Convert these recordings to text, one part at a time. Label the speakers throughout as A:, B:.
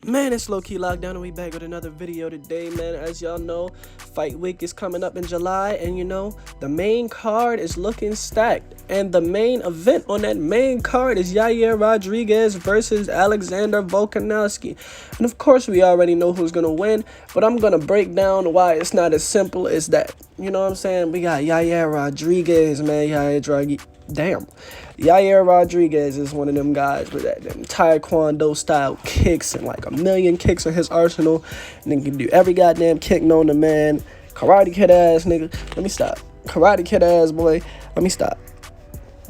A: Man, it's low-key lockdown and we back with another video today, man. As y'all know, fight week is coming up in July, and the main card is looking stacked. And the main event on that main card is Yair Rodriguez versus Alexander Volkanovski. And of course, we already know who's gonna win, but I'm gonna break down why it's not as simple as that. You know what I'm saying? We got Yair Rodriguez, man. Yair Rodriguez is one of them guys with them taekwondo style kicks and like a million kicks in his arsenal, and he can do every goddamn kick known to man. Karate kid ass nigga. Let me stop. Karate kid ass boy. Let me stop.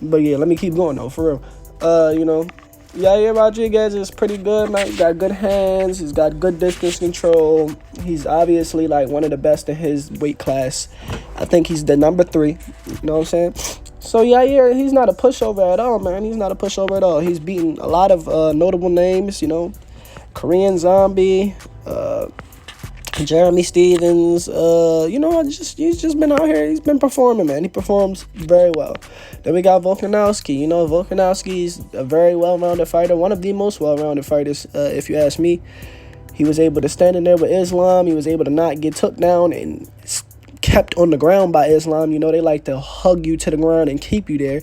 A: But yeah, let me keep going though, for real. Yair Rodriguez is pretty good, man. He's got good hands. He's got good distance control. He's obviously like one of the best in his weight class. I think he's the number 3. You know what I'm saying? So Yair, he's not a pushover at all, man. He's not a pushover at all. He's beaten a lot of notable names, Korean Zombie, Jeremy Stevens, he's just been out here. He's been performing, man. He performs very well. Then we got Volkanovski. Volkanovski's a very well-rounded fighter, one of the most well-rounded fighters, if you ask me. He was able to stand in there with Islam. He was able to not get took down and kept on the ground by Islam. They like to hug you to the ground and keep you there.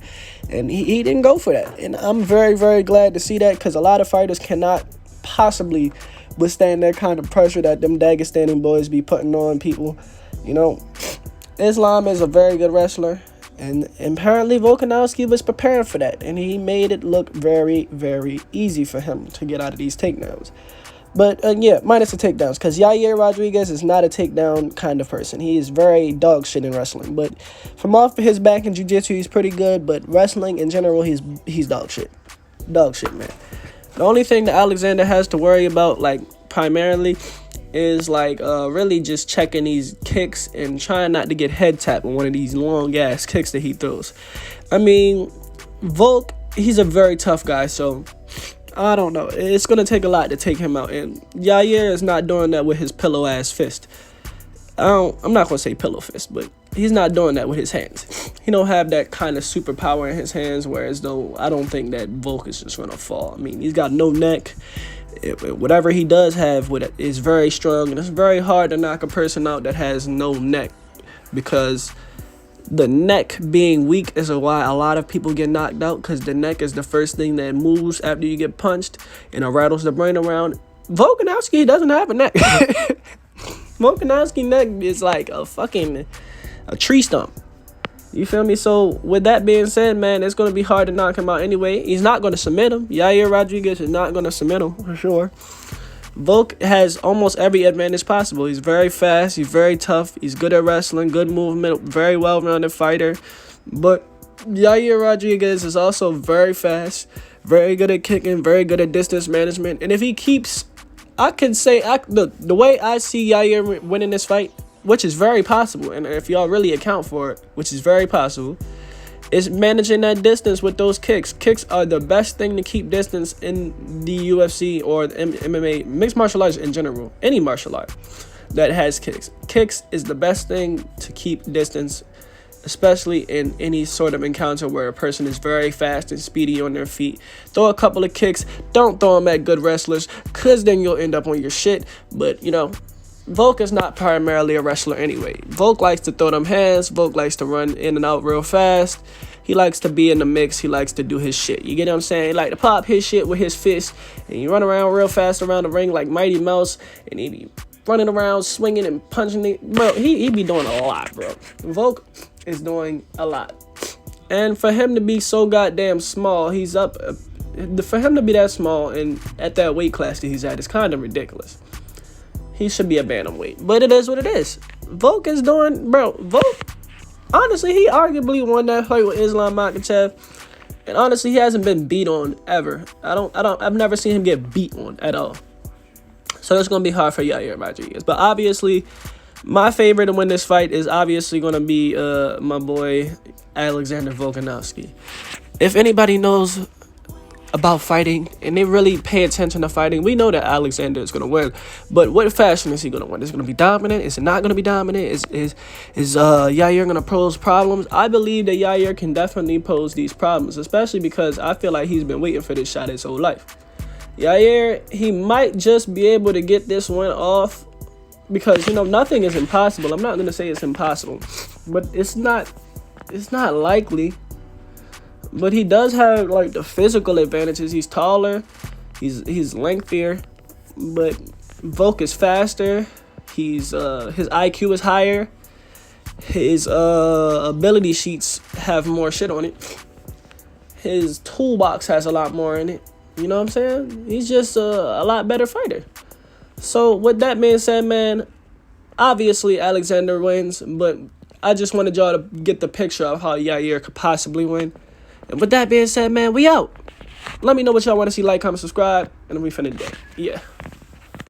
A: And he didn't go for that. And I'm very, very glad to see that, because a lot of fighters cannot possibly withstand that kind of pressure that them Dagestani boys be putting on people. Islam is a very good wrestler, and apparently Volkanovski was preparing for that, and he made it look very, very easy for him to get out of these takedowns. But minus the takedowns, because Yair Rodriguez is not a takedown kind of person. He is very dog shit in wrestling, but from off of his back in jiu-jitsu, he's pretty good, but wrestling in general, he's dog shit. Dog shit, man. The only thing that Alexander has to worry about, primarily, is, really just checking these kicks and trying not to get head tapped on one of these long-ass kicks that he throws. I mean, Volk, he's a very tough guy, so I don't know. It's going to take a lot to take him out, and Yair is not doing that with his pillow-ass fist. I'm not going to say pillow fist, but he's not doing that with his hands. He don't have that kind of superpower in his hands, whereas though I don't think that Volk is just going to fall. I mean, he's got no neck. Whatever he does have with it is very strong, and it's very hard to knock a person out that has no neck, because the neck being weak is why a lot of people get knocked out, because the neck is the first thing that moves after you get punched, and it rattles the brain around. Volkanovski doesn't have a neck. Volkanovski neck is like a tree stump. You feel me? So with that being said, man, it's going to be hard to knock him out anyway. He's not going to submit him. Yair Rodriguez is not going to submit him, for sure. Volk has almost every advantage possible. He's very fast. He's very tough. He's good at wrestling, good movement, very well-rounded fighter. But Yair Rodriguez is also very fast, very good at kicking, very good at distance management. And if he keeps, I can say, the way I see Yair winning this fight, which is very possible, and if y'all really account for it, which is very possible, is managing that distance with those kicks. Kicks are the best thing to keep distance in the UFC or the MMA, mixed martial arts in general, any martial art that has kicks. Kicks is the best thing to keep distance, especially in any sort of encounter where a person is very fast and speedy on their feet. Throw a couple of kicks. Don't throw them at good wrestlers, because then you'll end up on your shit. But, Volk is not primarily a wrestler anyway. Volk likes to throw them hands. Volk likes to run in and out real fast. He likes to be in the mix. He likes to do his shit. You get what I'm saying? He like to pop his shit with his fist, and he run around real fast around the ring like Mighty Mouse, and he be running around, swinging and punching it. Bro, he be doing a lot, bro. Volk is doing a lot. And for him to be so goddamn small, for him to be that small and at that weight class that he's at is kind of ridiculous. He should be a bantamweight, but it is what it is. Volk, honestly, he arguably won that fight with Islam Makhachev, and honestly, he hasn't been beat on ever. I've never seen him get beat on at all. So it's gonna be hard for Yair Rodriguez. But obviously, my favorite to win this fight is obviously gonna be my boy Alexander Volkanovski. If anybody knows about fighting and they really pay attention to fighting, we know that Alexander is going to win. But what fashion is he going to win? Is it going to be dominant? Is it not going to be dominant? Is Yair going to pose problems? I believe that Yair can definitely pose these problems, especially because I feel like he's been waiting for this shot his whole life. Yair, he might just be able to get this one off because, you know, nothing is impossible. I'm not going to say it's impossible, but it's not likely. But he does have, like, the physical advantages. He's taller. He's lengthier. But Volk is faster. His IQ is higher. His ability sheets have more shit on it. His toolbox has a lot more in it. You know what I'm saying? He's just a lot better fighter. So with that being said, man, obviously Alexander wins, but I just wanted y'all to get the picture of how Yair could possibly win. And with that being said, man, we out. Let me know what y'all want to see. Like, comment, subscribe, and we finna day. Yeah.